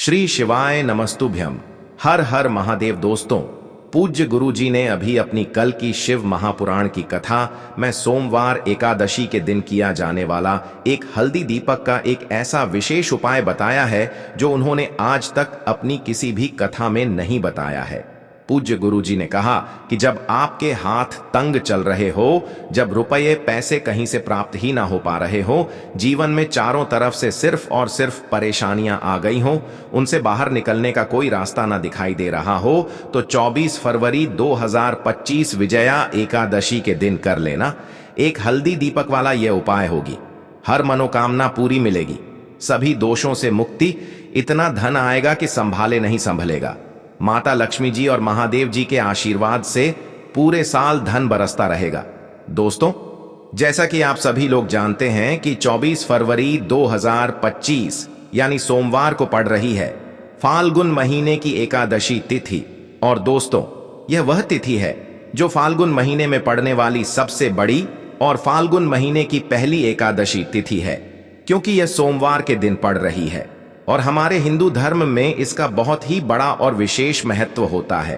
श्री शिवाय नमस्तुभ्यम। हर हर महादेव। दोस्तों, पूज्य गुरु जी ने अभी अपनी कल की शिव महापुराण की कथा में सोमवार एकादशी के दिन किया जाने वाला एक हल्दी दीपक का एक ऐसा विशेष उपाय बताया है जो उन्होंने आज तक अपनी किसी भी कथा में नहीं बताया है। पूज्य गुरु जी ने कहा कि जब आपके हाथ तंग चल रहे हो, जब रुपये पैसे कहीं से प्राप्त ही ना हो पा रहे हो, जीवन में चारों तरफ से सिर्फ और सिर्फ परेशानियां आ गई हो, उनसे बाहर निकलने का कोई रास्ता ना दिखाई दे रहा हो, तो 24 फरवरी 2025 विजया एकादशी के दिन कर लेना। एक हल्दी दीपक वाला यह उपाय होगी, हर मनोकामना पूरी मिलेगी, सभी दोषों से मुक्ति, इतना धन आएगा कि संभाले नहीं संभलेगा। माता लक्ष्मी जी और महादेव जी के आशीर्वाद से पूरे साल धन बरसता रहेगा। दोस्तों, जैसा कि आप सभी लोग जानते हैं कि 24 फरवरी 2025 यानी सोमवार को पड़ रही है फाल्गुन महीने की एकादशी तिथि। और दोस्तों, यह वह तिथि है जो फाल्गुन महीने में पड़ने वाली सबसे बड़ी और फाल्गुन महीने की पहली एकादशी तिथि है, क्योंकि यह सोमवार के दिन पड़ रही है और हमारे हिंदू धर्म में इसका बहुत ही बड़ा और विशेष महत्व होता है।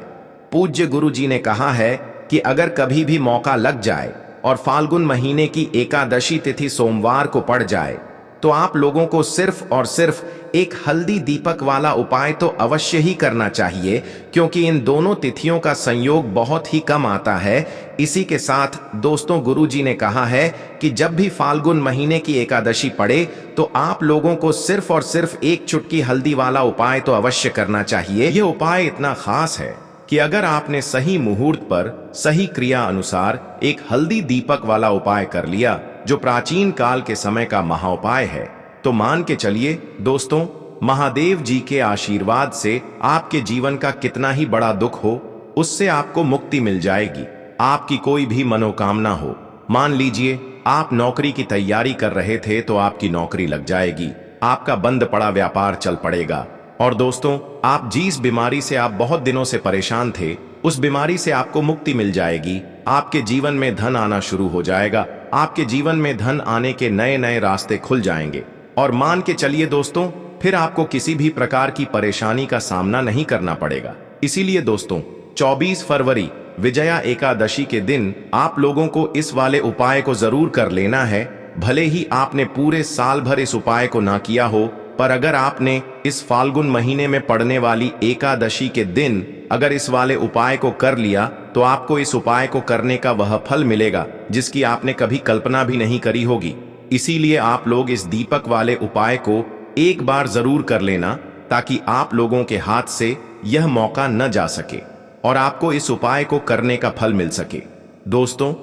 पूज्य गुरु जी ने कहा है कि अगर कभी भी मौका लग जाए और फाल्गुन महीने की एकादशी तिथि सोमवार को पड़ जाए तो आप लोगों को सिर्फ और सिर्फ एक हल्दी दीपक वाला उपाय तो अवश्य ही करना चाहिए, क्योंकि इन दोनों तिथियों का संयोग बहुत ही कम आता है। इसी के साथ दोस्तों, गुरु जी ने कहा है कि जब भी फाल्गुन महीने की एकादशी पड़े तो आप लोगों को सिर्फ और सिर्फ एक चुटकी हल्दी वाला उपाय तो अवश्य करना चाहिए। यह उपाय इतना खास है कि अगर आपने सही मुहूर्त पर सही क्रिया अनुसार एक हल्दी दीपक वाला उपाय कर लिया, जो प्राचीन काल के समय का महाउपाय है, तो मान के चलिए दोस्तों, महादेव जी के आशीर्वाद से आपके जीवन का कितना ही बड़ा दुख हो, उससे आपको मुक्ति मिल जाएगी। आपकी कोई भी मनोकामना हो, मान लीजिए आप नौकरी की तैयारी कर रहे थे तो आपकी नौकरी लग जाएगी, आपका बंद पड़ा व्यापार चल पड़ेगा। और दोस्तों, आप जिस बीमारी से आप बहुत दिनों से परेशान थे, उस बीमारी से आपको मुक्ति मिल जाएगी। आपके जीवन में धन आना शुरू हो जाएगा, आपके जीवन में धन आने के नए नए रास्ते खुल जाएंगे। और मान के चलिए दोस्तों, फिर आपको किसी भी प्रकार की परेशानी का सामना नहीं करना पड़ेगा। इसीलिए दोस्तों, 24 फरवरी विजया एकादशी के दिन आप लोगों को इस वाले उपाय को जरूर कर लेना है। भले ही आपने पूरे साल भर इस उपाय को ना किया हो, पर अगर आपने इस फाल्गुन महीने में पड़ने वाली एकादशी के दिन अगर इस वाले उपाय को कर लिया, तो आपको इस उपाय को करने का वह फल मिलेगा जिसकी आपने कभी कल्पना भी नहीं करी होगी। इसीलिए आप लोग इस दीपक वाले उपाय को एक बार जरूर कर लेना, ताकि आप लोगों के हाथ से यह मौका न जा सके और आपको इस उपाय को करने का फल मिल सके। दोस्तों,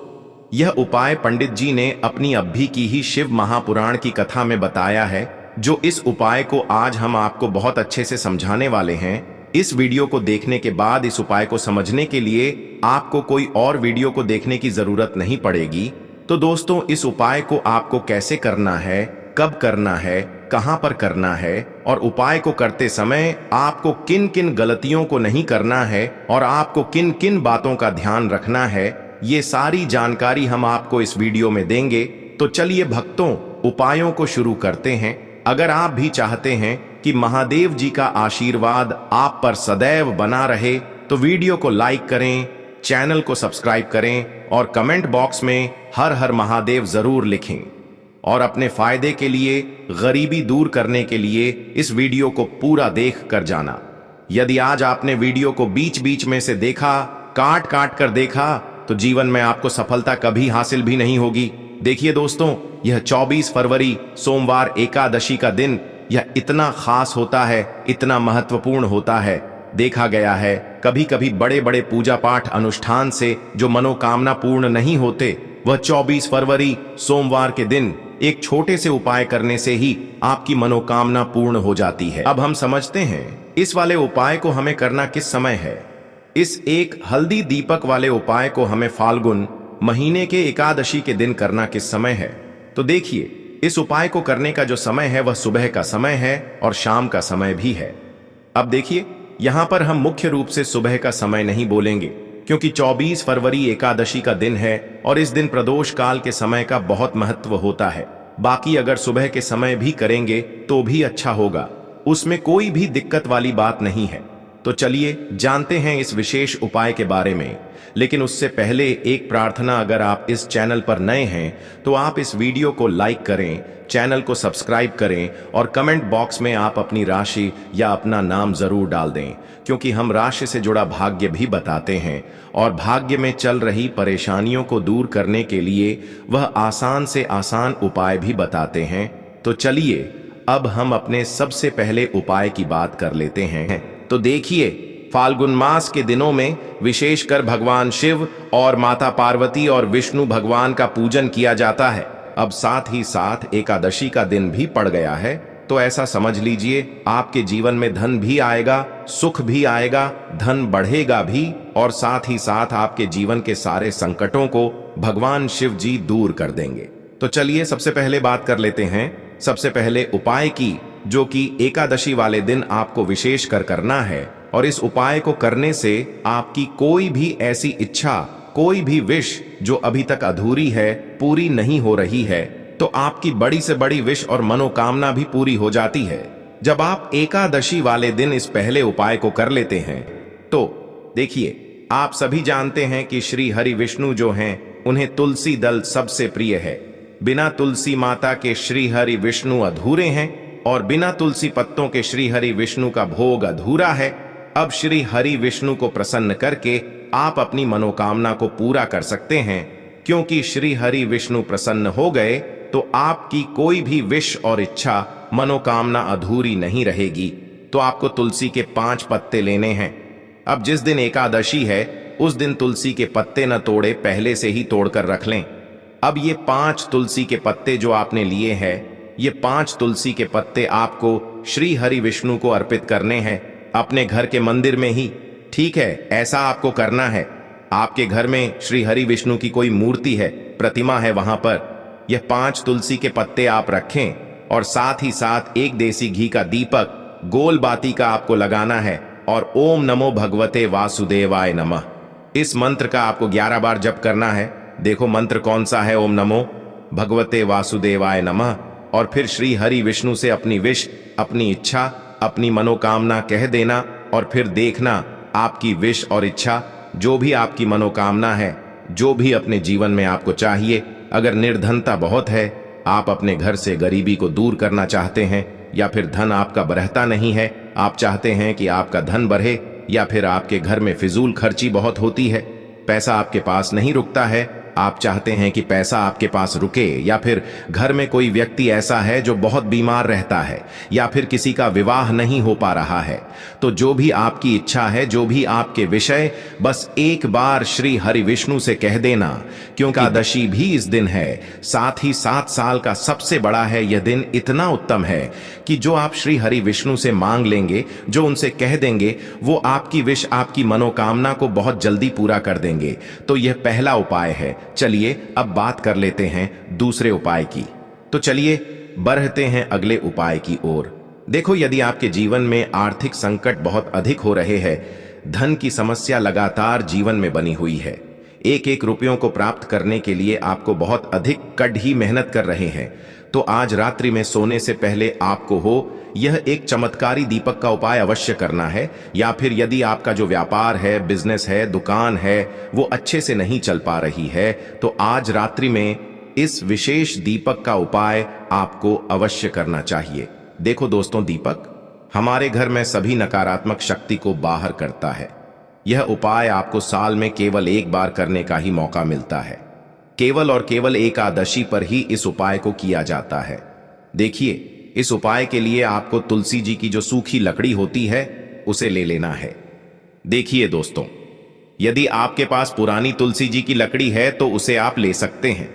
यह उपाय पंडित जी ने अपनी अभी की ही शिव महापुराण की कथा में बताया है, जो इस उपाय को आज हम आपको बहुत अच्छे से समझाने वाले हैं। इस वीडियो को देखने के बाद इस उपाय को समझने के लिए आपको कोई और वीडियो को देखने की जरूरत नहीं पड़ेगी। तो दोस्तों, इस उपाय को आपको कैसे करना है, कब करना है, कहां पर करना है और उपाय को करते समय आपको किन किन गलतियों को नहीं करना है और आपको किन किन बातों का ध्यान रखना है, ये सारी जानकारी हम आपको इस वीडियो में देंगे। तो चलिए भक्तों, उपायों को शुरू करते हैं। अगर आप भी चाहते हैं कि महादेव जी का आशीर्वाद आप पर सदैव बना रहे, तो वीडियो को लाइक करें, चैनल को सब्सक्राइब करें और कमेंट बॉक्स में हर हर महादेव जरूर लिखें। और अपने फायदे के लिए, गरीबी दूर करने के लिए इस वीडियो को पूरा देख कर जाना। यदि आज आपने वीडियो को बीच बीच में से देखा, काट काट कर देखा, तो जीवन में आपको सफलता कभी हासिल भी नहीं होगी। देखिए दोस्तों, यह 24 फरवरी सोमवार एकादशी का दिन यह इतना खास होता है, इतना महत्वपूर्ण होता है। देखा गया है कभी कभी बड़े बड़े पूजा पाठ अनुष्ठान से जो मनोकामना पूर्ण नहीं होते, वह 24 फरवरी सोमवार के दिन एक छोटे से उपाय करने से ही आपकी मनोकामना पूर्ण हो जाती है। अब हम समझते हैं इस वाले उपाय को हमें करना किस समय है। इस एक हल्दी दीपक वाले उपाय को हमें फाल्गुन महीने के एकादशी के दिन करना किस समय है। तो देखिए, इस उपाय को करने का जो समय है वह सुबह का समय है और शाम का समय भी है। अब देखिए, यहां पर हम मुख्य रूप से सुबह का समय नहीं बोलेंगे, क्योंकि 24 फरवरी एकादशी का दिन है और इस दिन प्रदोष काल के समय का बहुत महत्व होता है। बाकी अगर सुबह के समय भी करेंगे तो भी अच्छा होगा। उसमें कोई भी दिक्कत वाली बात नहीं है। तो चलिए जानते हैं इस विशेष उपाय के बारे में। लेकिन उससे पहले एक प्रार्थना, अगर आप इस चैनल पर नए हैं तो आप इस वीडियो को लाइक करें, चैनल को सब्सक्राइब करें और कमेंट बॉक्स में आप अपनी राशि या अपना नाम जरूर डाल दें, क्योंकि हम राशि से जुड़ा भाग्य भी बताते हैं और भाग्य में चल रही परेशानियों को दूर करने के लिए वह आसान से आसान उपाय भी बताते हैं। तो चलिए अब हम अपने सबसे पहले उपाय की बात कर लेते हैं। तो देखिए, फाल्गुन मास के दिनों में विशेषकर भगवान शिव और माता पार्वती और विष्णु भगवान का पूजन किया जाता है। अब साथ ही साथ एकादशी का दिन भी पड़ गया है, तो ऐसा समझ लीजिए आपके जीवन में धन भी आएगा, सुख भी आएगा, धन बढ़ेगा भी और साथ ही साथ आपके जीवन के सारे संकटों को भगवान शिव जी दूर कर देंगे। तो चलिए सबसे पहले बात कर लेते हैं सबसे पहले उपाय की, जो कि एकादशी वाले दिन आपको विशेष कर करना है। और इस उपाय को करने से आपकी कोई भी ऐसी इच्छा, कोई भी विश जो अभी तक अधूरी है, पूरी नहीं हो रही है, तो आपकी बड़ी से बड़ी विश और मनोकामना भी पूरी हो जाती है जब आप एकादशी वाले दिन इस पहले उपाय को कर लेते हैं। तो देखिए, आप सभी जानते हैं कि श्री हरि विष्णु जो हैं, उन्हें तुलसी दल सबसे प्रिय है। बिना तुलसी माता के श्री हरि विष्णु अधूरे हैं और बिना तुलसी पत्तों के श्री हरि विष्णु का भोग अधूरा है। अब श्री हरि विष्णु को प्रसन्न करके आप अपनी मनोकामना को पूरा कर सकते हैं, क्योंकि श्री हरि विष्णु प्रसन्न हो गए तो आपकी कोई भी विश और इच्छा, मनोकामना अधूरी नहीं रहेगी। तो आपको तुलसी के 5 पत्ते लेने हैं। अब जिस दिन एकादशी है उस दिन तुलसी के पत्ते न तोड़े, पहले से ही तोड़कर रख लें। अब ये 5 तुलसी के पत्ते जो आपने लिए हैं, ये 5 तुलसी के पत्ते आपको श्री हरि विष्णु को अर्पित करने हैं अपने घर के मंदिर में ही। ठीक है, ऐसा आपको करना है। आपके घर में श्री हरि विष्णु की कोई मूर्ति है, प्रतिमा है, वहां पर यह 5 तुलसी के पत्ते आप रखें और साथ ही साथ एक देसी घी का दीपक गोल बाती का आपको लगाना है और ओम नमो भगवते वासुदेवाय नमः, इस मंत्र का आपको 11 बार जप करना है। देखो मंत्र कौन सा है, ओम नमो भगवते वासुदेवाय नमः। और फिर श्री हरि विष्णु से अपनी विश, अपनी इच्छा, अपनी मनोकामना कह देना और फिर देखना आपकी विश और इच्छा, जो भी आपकी मनोकामना है, जो भी अपने जीवन में आपको चाहिए। अगर निर्धनता बहुत है, आप अपने घर से गरीबी को दूर करना चाहते हैं, या फिर धन आपका बढ़ता नहीं है, आप चाहते हैं कि आपका धन बढ़े, या फिर आपके घर में फिजूल खर्ची बहुत होती है, पैसा आपके पास नहीं रुकता है, आप चाहते हैं कि पैसा आपके पास रुके, या फिर घर में कोई व्यक्ति ऐसा है जो बहुत बीमार रहता है, या फिर किसी का विवाह नहीं हो पा रहा है, तो जो भी आपकी इच्छा है, जो भी आपके विषय, बस एक बार श्री हरि विष्णु से कह देना। क्योंकि एकादशी भी इस दिन है, साथ ही 7 साल का सबसे बड़ा है। यह दिन इतना उत्तम है कि जो आप श्री हरि विष्णु से मांग लेंगे, जो उनसे कह देंगे, वो आपकी विश, आपकी मनोकामना को बहुत जल्दी पूरा कर देंगे। तो यह पहला उपाय है। चलिए अब बात कर लेते हैं दूसरे उपाय की। तो चलिए बढ़ते हैं अगले उपाय की ओर। देखो, यदि आपके जीवन में आर्थिक संकट बहुत अधिक हो रहे हैं, धन की समस्या लगातार जीवन में बनी हुई है, एक एक रुपयों को प्राप्त करने के लिए आपको बहुत अधिक कड़ी मेहनत कर रहे हैं, तो आज रात्रि में सोने से पहले आपको हो यह एक चमत्कारी दीपक का उपाय अवश्य करना है। या फिर यदि आपका जो व्यापार है, बिजनेस है, दुकान है, वो अच्छे से नहीं चल पा रही है, तो आज रात्रि में इस विशेष दीपक का उपाय आपको अवश्य करना चाहिए। देखो दोस्तों, दीपक हमारे घर में सभी नकारात्मक शक्ति को बाहर करता है। यह उपाय आपको साल में केवल एक बार करने का ही मौका मिलता है। केवल और केवल एकादशी पर ही इस उपाय को किया जाता है। देखिए, इस उपाय के लिए आपको तुलसी जी की जो सूखी लकड़ी होती है उसे ले लेना है। देखिए दोस्तों, यदि आपके पास पुरानी तुलसी जी की लकड़ी है तो उसे आप ले सकते हैं,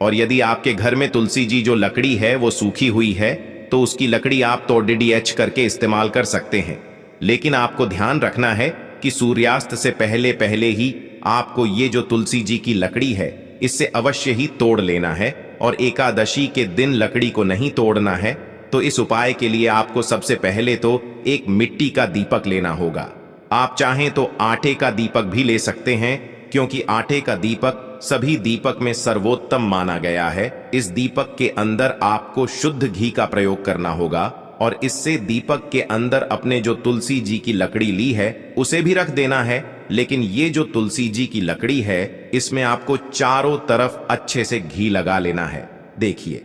और यदि आपके घर में तुलसी जी जो लकड़ी है वो सूखी हुई है तो उसकी लकड़ी आप तो DDH करके इस्तेमाल कर सकते हैं। लेकिन आपको ध्यान रखना है कि सूर्यास्त से पहले पहले ही आपको ये जो तुलसी जी की लकड़ी है इससे अवश्य ही तोड़ लेना है, और एकादशी के दिन लकड़ी को नहीं तोड़ना है। तो इस उपाय के लिए आपको सबसे पहले तो एक मिट्टी का दीपक लेना होगा। आप चाहें तो आटे का दीपक भी ले सकते हैं, क्योंकि आटे का दीपक सभी दीपक में सर्वोत्तम माना गया है। इस दीपक के अंदर आपको शुद्ध घी का प्रयोग करना होगा और इससे दीपक के अंदर अपने जो तुलसी जी की लकड़ी ली है उसे भी रख देना है। लेकिन ये जो तुलसी जी की लकड़ी है इसमें आपको चारों तरफ अच्छे से घी लगा लेना है। देखिए,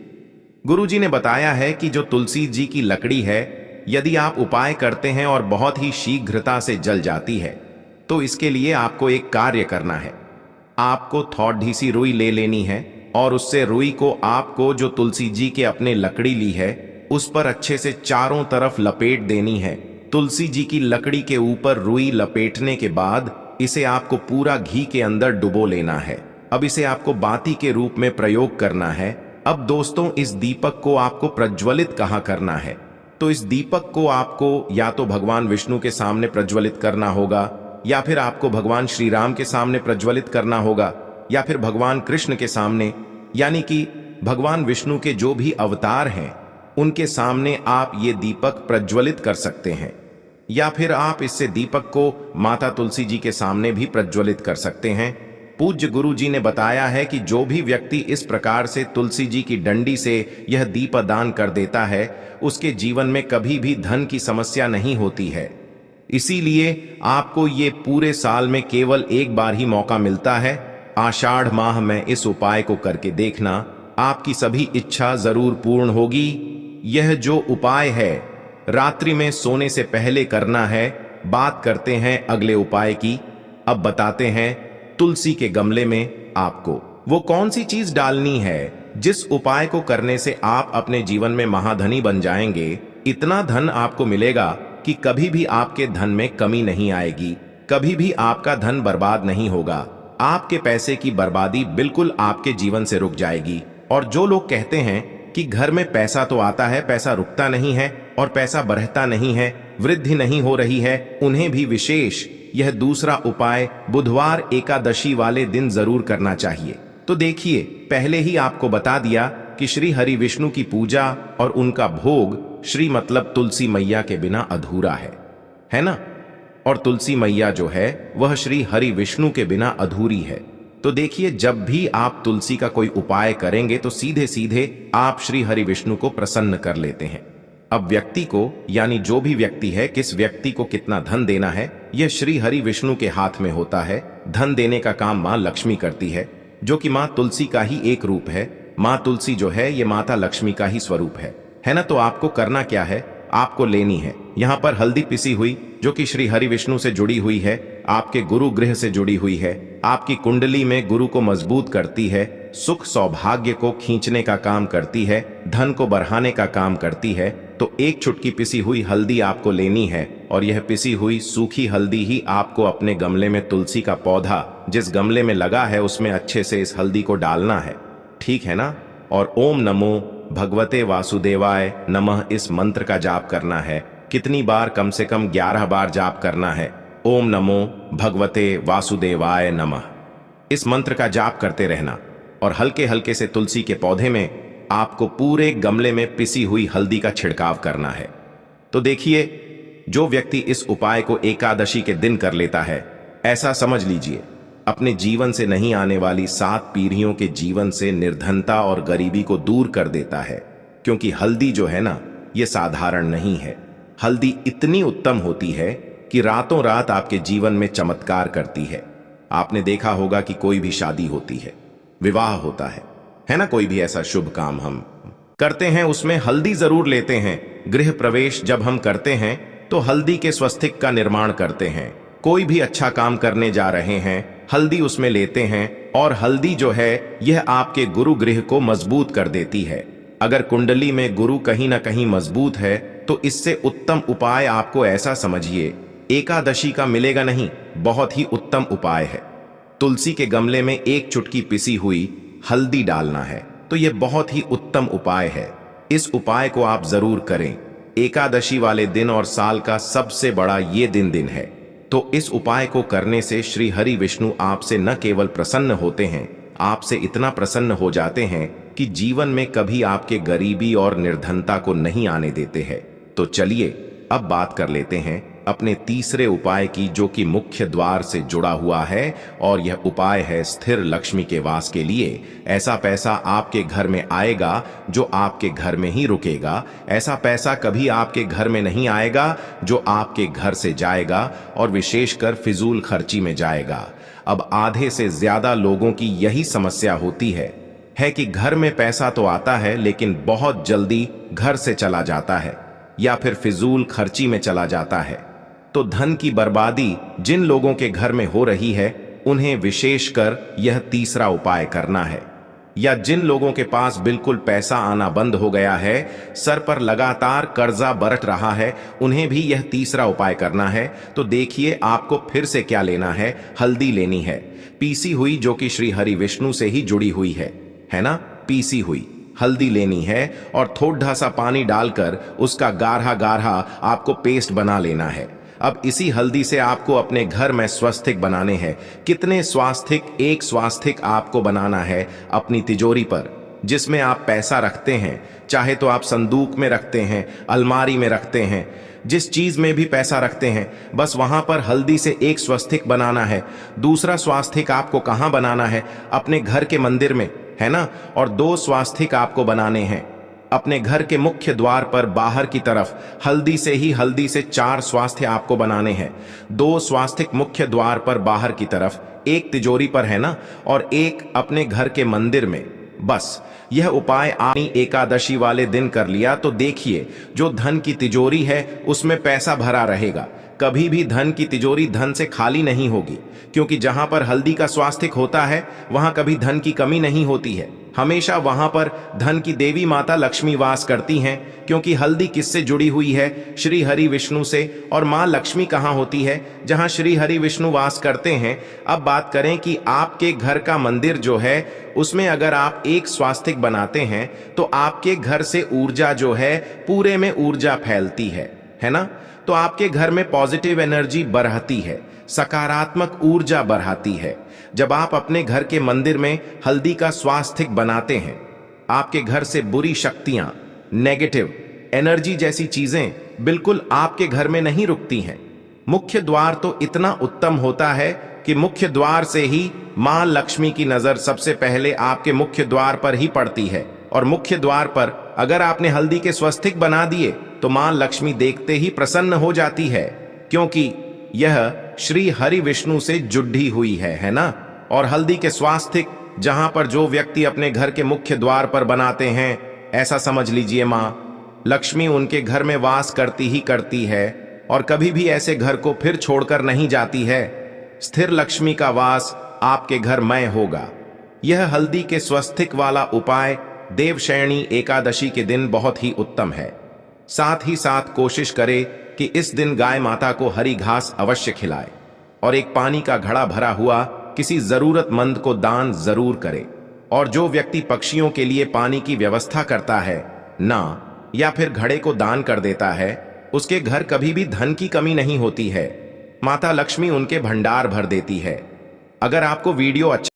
गुरुजी ने बताया है कि जो तुलसी जी की लकड़ी है यदि आप उपाय करते हैं और बहुत ही शीघ्रता से जल जाती है तो इसके लिए आपको एक कार्य करना है। आपको थोड़ी सी रुई ले लेनी है और उससे रुई को आपको जो तुलसी जी के अपने लकड़ी ली है उस पर अच्छे से चारों तरफ लपेट देनी है। तुलसी जी की लकड़ी के ऊपर रुई लपेटने के बाद इसे आपको पूरा घी के अंदर डुबो लेना है। अब इसे आपको बाती के रूप में प्रयोग करना है। अब दोस्तों, इस दीपक को आपको प्रज्वलित कहाँ करना है? तो इस दीपक को आपको या तो भगवान विष्णु के सामने प्रज्वलित करना होगा, या फिर आपको भगवान श्री राम के सामने प्रज्वलित करना होगा, या फिर भगवान कृष्ण के सामने, यानी कि भगवान विष्णु के जो भी अवतार हैं उनके सामने आप ये दीपक प्रज्वलित कर सकते हैं। या फिर आप इससे दीपक को माता तुलसी जी के सामने भी प्रज्वलित कर सकते हैं। पूज्य गुरु जी ने बताया है कि जो भी व्यक्ति इस प्रकार से तुलसी जी की डंडी से यह दीपदान कर देता है उसके जीवन में कभी भी धन की समस्या नहीं होती है। इसीलिए आपको ये पूरे साल में केवल एक बार ही मौका मिलता है। आषाढ़ माह में इस उपाय को करके देखना, आपकी सभी इच्छा जरूर पूर्ण होगी। यह जो उपाय है रात्रि में सोने से पहले करना है। बात करते हैं अगले उपाय की। अब बताते हैं तुलसी के गमले में आपको वो कौन सी चीज डालनी है जिस उपाय को करने से आप अपने जीवन में महाधनी बन जाएंगे। इतना धन आपको मिलेगा कि कभी भी आपके धन में कमी नहीं आएगी, कभी भी आपका धन बर्बाद नहीं होगा। आपके पैसे की बर्बादी बिल्कुल आपके जीवन से रुक जाएगी। और जो लोग कहते हैं कि घर में पैसा तो आता है, पैसा रुकता नहीं है और पैसा बढ़ता नहीं है, वृद्धि नहीं हो रही है, उन्हें भी विशेष यह दूसरा उपाय बुधवार एकादशी वाले दिन जरूर करना चाहिए। तो देखिए, पहले ही आपको बता दिया कि श्री हरि विष्णु की पूजा और उनका भोग श्री मतलब तुलसी मैया के बिना अधूरा है ना? और तुलसी मैया जो है वह श्री हरि विष्णु के बिना अधूरी है। तो देखिए, जब भी आप तुलसी का कोई उपाय करेंगे तो सीधे सीधे आप श्री हरि विष्णु को प्रसन्न कर लेते हैं। अब व्यक्ति को, यानी जो भी व्यक्ति है, किस व्यक्ति को कितना धन देना है यह श्री हरि विष्णु के हाथ में होता है। धन देने का काम मां लक्ष्मी करती है, जो कि मां तुलसी का ही एक रूप है। मां तुलसी जो है ये माता लक्ष्मी का ही स्वरूप है ना? तो आपको करना क्या है? आपको लेनी है यहाँ पर हल्दी पिसी हुई, जो कि श्री हरि विष्णु से जुड़ी हुई है, आपके गुरु गृह से जुड़ी हुई है, आपकी कुंडली में गुरु को मजबूत करती है, सुख सौभाग्य को खींचने का काम करती है, धन को बढ़ाने का काम करती है। तो एक चुटकी पिसी हुई हल्दी आपको लेनी है और यह पिसी हुई सूखी हल्दी ही आपको अपने गमले में, तुलसी का पौधा जिस गमले में लगा है उसमें अच्छे से इस हल्दी को डालना है, ठीक है ना? और ओम नमो भगवते वासुदेवाय नमः इस मंत्र का जाप करना है। कितनी बार? कम से कम 11 बार जाप करना है। ओम नमो भगवते वासुदेवाय नमः इस मंत्र का जाप करते रहना और हल्के हल्के से तुलसी के पौधे में आपको पूरे गमले में पिसी हुई हल्दी का छिड़काव करना है। तो देखिए, जो व्यक्ति इस उपाय को एकादशी के दिन कर लेता है, ऐसा समझ लीजिए अपने जीवन से नहीं आने वाली 7 पीढ़ियों के जीवन से निर्धनता और गरीबी को दूर कर देता है। क्योंकि हल्दी जो है ना, ये साधारण नहीं है। हल्दी इतनी उत्तम होती है कि रातों रात आपके जीवन में चमत्कार करती है। आपने देखा होगा कि कोई भी शादी होती है, विवाह होता है ना? कोई भी ऐसा शुभ काम हम करते हैं उसमें हल्दी जरूर लेते हैं। गृह प्रवेश जब हम करते हैं तो हल्दी के स्वस्तिक का निर्माण करते हैं। कोई भी अच्छा काम करने जा रहे हैं, हल्दी उसमें लेते हैं। और हल्दी जो है यह आपके गुरु गृह को मजबूत कर देती है। अगर कुंडली में गुरु कहीं ना कहीं मजबूत है तो इससे उत्तम उपाय आपको ऐसा समझिए एकादशी का मिलेगा नहीं, बहुत ही उत्तम उपाय है। तुलसी के गमले में एक चुटकी पिसी हुई हल्दी डालना है, तो यह बहुत ही उत्तम उपाय है। इस उपाय को आप जरूर करें। एकादशी वाले दिन और साल का सबसे बड़ा ये दिन है। तो इस उपाय को करने से श्री हरि विष्णु आपसे न केवल प्रसन्न होते हैं, आपसे इतना प्रसन्न हो जाते हैं कि जीवन में कभी आपके गरीबी और निर्धनता को नहीं आने देते हैं। तो चलिए अब बात कर लेते हैं अपने तीसरे उपाय की, जो कि मुख्य द्वार से जुड़ा हुआ है, और यह उपाय है स्थिर लक्ष्मी के वास के लिए। ऐसा पैसा आपके घर में आएगा जो आपके घर में ही रुकेगा। ऐसा पैसा कभी आपके घर में नहीं आएगा जो आपके घर से जाएगा और विशेषकर फिजूल खर्ची में जाएगा। अब आधे से ज्यादा लोगों की यही समस्या होती है कि घर में पैसा तो आता है लेकिन बहुत जल्दी घर से चला जाता है या फिर फिजूल खर्ची में चला जाता है। तो धन की बर्बादी जिन लोगों के घर में हो रही है उन्हें विशेषकर यह तीसरा उपाय करना है। या जिन लोगों के पास बिल्कुल पैसा आना बंद हो गया है, सर पर लगातार कर्जा बरत रहा है, उन्हें भी यह तीसरा उपाय करना है। तो देखिए आपको फिर से क्या लेना है। हल्दी लेनी है, पीसी हुई, जो कि श्री हरि विष्णु से ही जुड़ी हुई है ना। पीसी हुई हल्दी लेनी है और थोड़ा सा पानी डालकर उसका गाढ़ा गाढ़ा आपको पेस्ट बना लेना है। अब इसी हल्दी से आपको अपने घर में स्वास्तिक बनाने हैं। कितने स्वास्तिक? एक स्वास्तिक आपको बनाना है अपनी तिजोरी पर, जिसमें आप पैसा रखते हैं। चाहे तो आप संदूक में रखते हैं, अलमारी में रखते हैं, जिस चीज में भी पैसा रखते हैं, बस वहां पर हल्दी से एक स्वास्तिक बनाना है। दूसरा स्वास्तिक आपको कहां बनाना है? अपने घर के मंदिर में, है ना। और 2 स्वास्तिक आपको बनाने हैं अपने घर के मुख्य द्वार पर बाहर की तरफ। हल्दी से 4 स्वास्तिक आपको बनाने हैं। 2 स्वास्तिक मुख्य द्वार पर बाहर की तरफ, एक तिजोरी पर, है ना, और एक अपने घर के मंदिर में। बस यह उपाय आपने एकादशी वाले दिन कर लिया तो देखिए जो धन की तिजोरी है उसमें पैसा भरा रहेगा। कभी भी धन की तिजोरी धन से खाली नहीं होगी, क्योंकि जहां पर हल्दी का स्वास्तिक होता है वहां कभी धन की कमी नहीं होती है। हमेशा वहां पर धन की देवी माता लक्ष्मी वास करती हैं, क्योंकि हल्दी किससे जुड़ी हुई है? श्री हरि विष्णु से। और मां लक्ष्मी कहां होती है? जहां श्री हरि विष्णु वास करते हैं। अब बात करें कि आपके घर का मंदिर जो है उसमें अगर आप एक स्वास्तिक बनाते हैं तो आपके घर से ऊर्जा जो है पूरे में ऊर्जा फैलती है ना। तो आपके घर में पॉजिटिव एनर्जी बढ़ती है, सकारात्मक ऊर्जा बढ़ाती है। जब आप अपने घर के मंदिर में हल्दी का स्वास्तिक बनाते हैं, आपके घर से बुरी शक्तियां, नेगेटिव एनर्जी जैसी चीजें बिल्कुल आपके घर में नहीं रुकती हैं। मुख्य द्वार तो इतना उत्तम होता है कि मुख्य द्वार से ही मां लक्ष्मी की नजर सबसे पहले आपके मुख्य द्वार पर ही पड़ती है। और मुख्य द्वार पर अगर आपने हल्दी के स्वास्तिक बना दिए तो मां लक्ष्मी देखते ही प्रसन्न हो जाती है, क्योंकि यह श्री हरि विष्णु से जुड़ी हुई है ना। और हल्दी के स्वास्तिक जहां पर जो व्यक्ति अपने घर के मुख्य द्वार पर बनाते हैं, ऐसा समझ लीजिए मां लक्ष्मी उनके घर में वास करती है और कभी भी ऐसे घर को फिर छोड़कर नहीं जाती है। स्थिर लक्ष्मी का वास आपके घर में होगा। यह हल्दी के स्वास्तिक वाला उपाय देवशयनी एकादशी के दिन बहुत ही उत्तम है। साथ ही साथ कोशिश करे कि इस दिन गाय माता को हरी घास अवश्य खिलाए और एक पानी का घड़ा भरा हुआ किसी जरूरतमंद को दान जरूर करे। और जो व्यक्ति पक्षियों के लिए पानी की व्यवस्था करता है ना, या फिर घड़े को दान कर देता है, उसके घर कभी भी धन की कमी नहीं होती है। माता लक्ष्मी उनके भंडार भर देती है। अगर आपको वीडियो अच्छा